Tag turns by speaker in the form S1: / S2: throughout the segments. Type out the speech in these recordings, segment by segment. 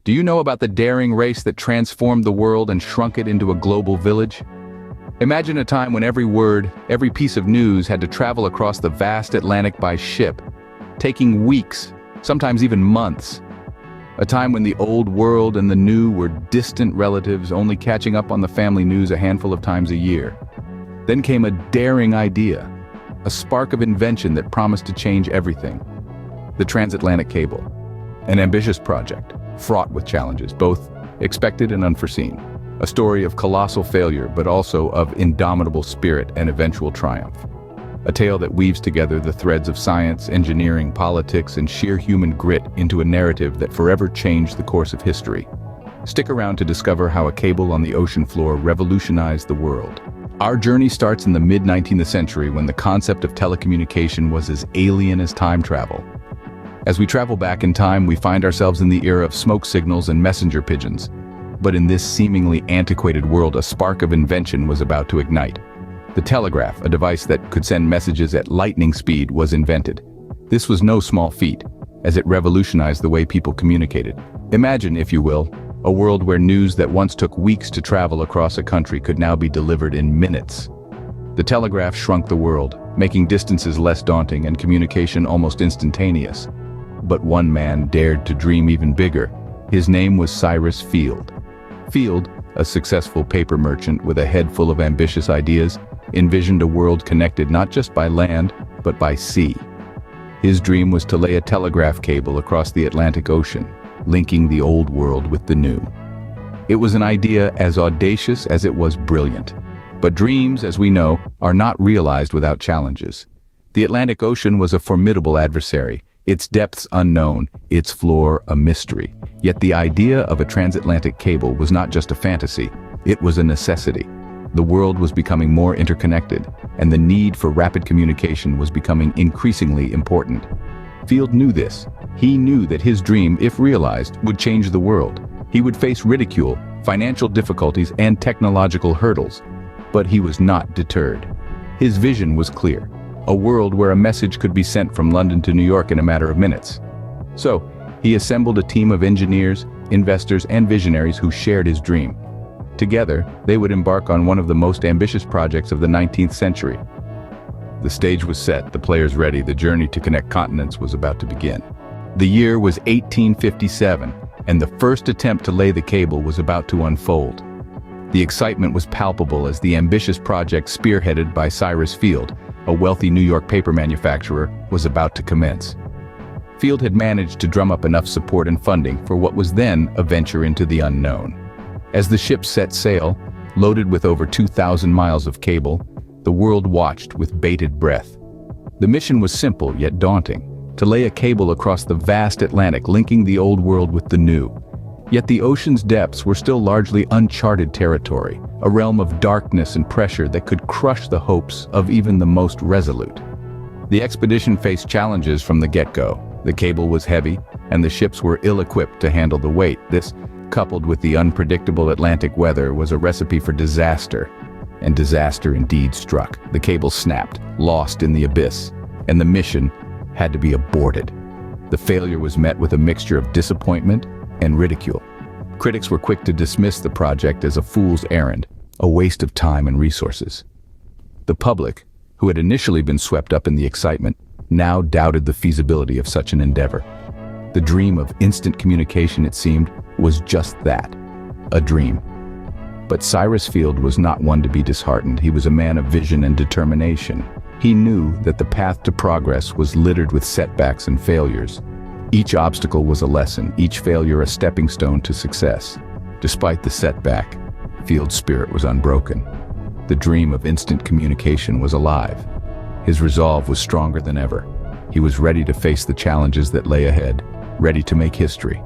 S1: Do you know about the daring race that transformed the world and shrunk it into a global village? Imagine a time when every word, every piece of news had to travel across the vast Atlantic by ship, taking weeks, sometimes even months. A time when the old world and the new were distant relatives, only catching up on the family news a handful of times a year. Then came a daring idea, a spark of invention that promised to change everything. The Transatlantic Cable, an ambitious project, fraught with challenges, both expected and unforeseen. A story of colossal failure, but also of indomitable spirit and eventual triumph. A tale that weaves together the threads of science, engineering, politics, and sheer human grit into a narrative that forever changed the course of history. Stick around to discover how a cable on the ocean floor revolutionized the world. Our journey starts in the mid-19th century when the concept of telecommunication was as alien as time travel. As we travel back in time, we find ourselves in the era of smoke signals and messenger pigeons. But in this seemingly antiquated world, a spark of invention was about to ignite. The telegraph, a device that could send messages at lightning speed, was invented. This was no small feat, as it revolutionized the way people communicated. Imagine, if you will, a world where news that once took weeks to travel across a country could now be delivered in minutes. The telegraph shrunk the world, making distances less daunting and communication almost instantaneous. But one man dared to dream even bigger. His name was Cyrus Field. Field, a successful paper merchant with a head full of ambitious ideas, envisioned a world connected not just by land, but by sea. His dream was to lay a telegraph cable across the Atlantic Ocean, linking the old world with the new. It was an idea as audacious as it was brilliant. But dreams, as we know, are not realized without challenges. The Atlantic Ocean was a formidable adversary, its depths unknown, its floor a mystery. Yet the idea of a transatlantic cable was not just a fantasy, it was a necessity. The world was becoming more interconnected, and the need for rapid communication was becoming increasingly important. Field knew this. He knew that his dream, if realized, would change the world. He would face ridicule, financial difficulties, and technological hurdles. But he was not deterred. His vision was clear. A world where a message could be sent from London to New York in a matter of minutes. So, he assembled a team of engineers, investors, and visionaries who shared his dream. Together, they would embark on one of the most ambitious projects of the 19th century. The stage was set, the players ready, the journey to connect continents was about to begin. The year was 1857, and the first attempt to lay the cable was about to unfold. The excitement was palpable as the ambitious project, spearheaded by Cyrus Field, a wealthy New York paper manufacturer, was about to commence. Field had managed to drum up enough support and funding for what was then a venture into the unknown. As the ship set sail, loaded with over 2,000 miles of cable, the world watched with bated breath. The mission was simple yet daunting, to lay a cable across the vast Atlantic linking the old world with the new. Yet the ocean's depths were still largely uncharted territory, a realm of darkness and pressure that could crush the hopes of even the most resolute. The expedition faced challenges from the get-go. The cable was heavy, and the ships were ill-equipped to handle the weight. This, coupled with the unpredictable Atlantic weather, was a recipe for disaster. And disaster indeed struck. The cable snapped, lost in the abyss, and the mission had to be aborted. The failure was met with a mixture of disappointment and ridicule. Critics were quick to dismiss the project as a fool's errand, a waste of time and resources. The public, who had initially been swept up in the excitement, now doubted the feasibility of such an endeavor. The dream of instant communication, it seemed, was just that, a dream. But Cyrus Field was not one to be disheartened. He was a man of vision and determination. He knew that the path to progress was littered with setbacks and failures. Each obstacle was a lesson, each failure a stepping stone to success. Despite the setback, Field's spirit was unbroken. The dream of instant communication was alive. His resolve was stronger than ever. He was ready to face the challenges that lay ahead, ready to make history.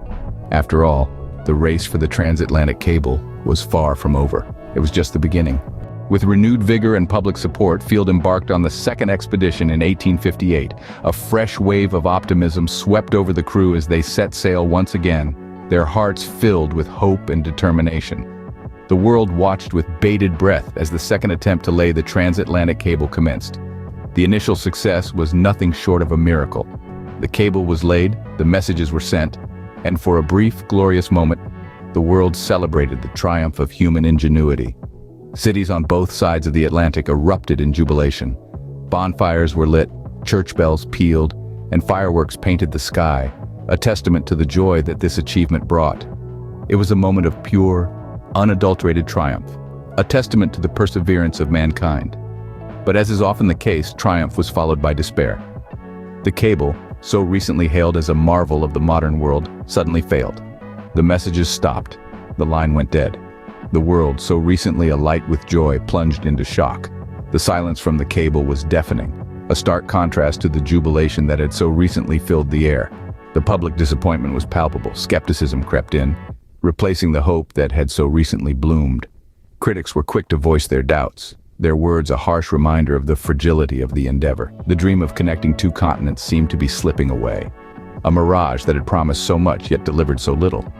S1: After all, the race for the transatlantic cable was far from over. It was just the beginning. With renewed vigor and public support, Field embarked on the second expedition in 1858. A fresh wave of optimism swept over the crew as they set sail once again, their hearts filled with hope and determination. The world watched with bated breath as the second attempt to lay the transatlantic cable commenced. The initial success was nothing short of a miracle. The cable was laid, the messages were sent, and for a brief, glorious moment, the world celebrated the triumph of human ingenuity. Cities on both sides of the Atlantic erupted in jubilation. Bonfires were lit, church bells pealed, and fireworks painted the sky, a testament to the joy that this achievement brought. It was a moment of pure, unadulterated triumph, a testament to the perseverance of mankind. But as is often the case, triumph was followed by despair. The cable, so recently hailed as a marvel of the modern world, suddenly failed. The messages stopped. The line went dead. The world, so recently alight with joy, plunged into shock. The silence from the cable was deafening, a stark contrast to the jubilation that had so recently filled the air. The public disappointment was palpable. Skepticism crept in, replacing the hope that had so recently bloomed. Critics were quick to voice their doubts, their words a harsh reminder of the fragility of the endeavor. The dream of connecting two continents seemed to be slipping away, a mirage that had promised so much yet delivered so little.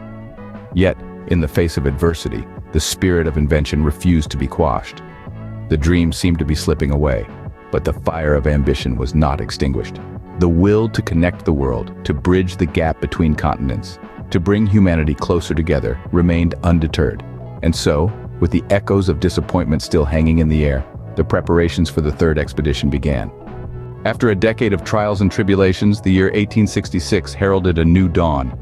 S1: Yet, in the face of adversity, the spirit of invention refused to be quashed. The dream seemed to be slipping away, but the fire of ambition was not extinguished. The will to connect the world, to bridge the gap between continents, to bring humanity closer together, remained undeterred. And so, with the echoes of disappointment still hanging in the air, the preparations for the third expedition began. After a decade of trials and tribulations, the year 1866 heralded a new dawn.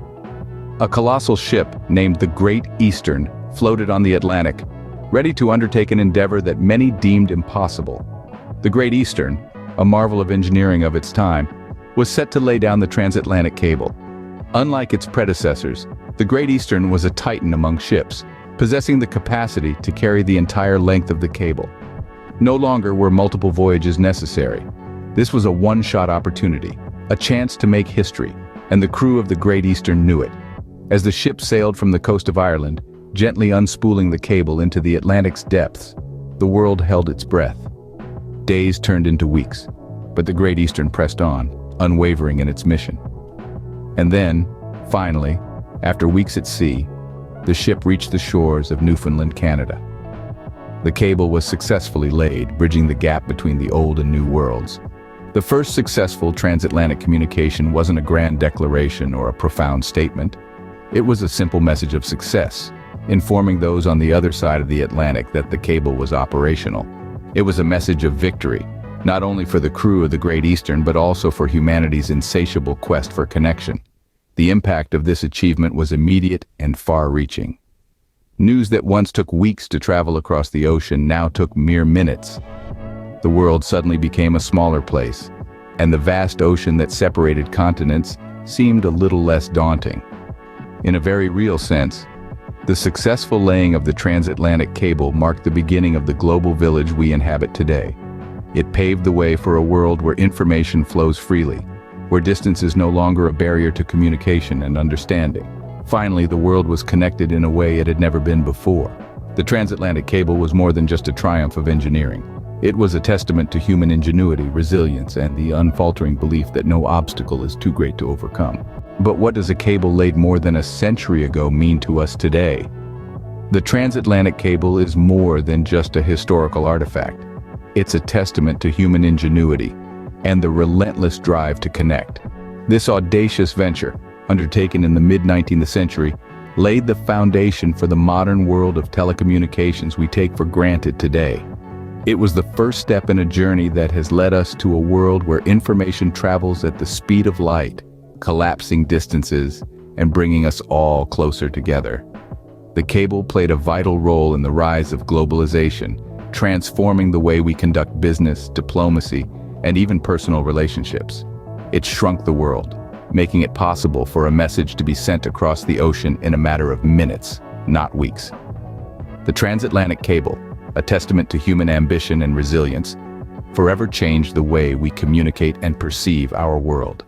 S1: A colossal ship named the Great Eastern floated on the Atlantic, ready to undertake an endeavor that many deemed impossible. The Great Eastern, a marvel of engineering of its time, was set to lay down the Transatlantic Cable. Unlike its predecessors, the Great Eastern was a titan among ships, possessing the capacity to carry the entire length of the cable. No longer were multiple voyages necessary. This was a one-shot opportunity, a chance to make history, and the crew of the Great Eastern knew it. As the ship sailed from the coast of Ireland, gently unspooling the cable into the Atlantic's depths, the world held its breath. Days turned into weeks, but the Great Eastern pressed on, unwavering in its mission. And then, finally, after weeks at sea, the ship reached the shores of Newfoundland, Canada. The cable was successfully laid, bridging the gap between the old and new worlds. The first successful transatlantic communication wasn't a grand declaration or a profound statement. It was a simple message of success, informing those on the other side of the Atlantic that the cable was operational. It was a message of victory, not only for the crew of the Great Eastern, but also for humanity's insatiable quest for connection. The impact of this achievement was immediate and far-reaching. News that once took weeks to travel across the ocean now took mere minutes. The world suddenly became a smaller place, and the vast ocean that separated continents seemed a little less daunting. In a very real sense, the successful laying of the transatlantic cable marked the beginning of the global village we inhabit today. It paved the way for a world where information flows freely, where distance is no longer a barrier to communication and understanding. Finally, the world was connected in a way it had never been before. The transatlantic cable was more than just a triumph of engineering. It was a testament to human ingenuity, resilience, and the unfaltering belief that no obstacle is too great to overcome. But what does a cable laid more than a century ago mean to us today? The transatlantic cable is more than just a historical artifact. It's a testament to human ingenuity and the relentless drive to connect. This audacious venture, undertaken in the mid-19th century, laid the foundation for the modern world of telecommunications we take for granted today. It was the first step in a journey that has led us to a world where information travels at the speed of light, collapsing distances and bringing us all closer together. The cable played a vital role in the rise of globalization, transforming the way we conduct business, diplomacy, and even personal relationships. It shrunk the world, making it possible for a message to be sent across the ocean in a matter of minutes, not weeks. The transatlantic cable, a testament to human ambition and resilience, forever changed the way we communicate and perceive our world.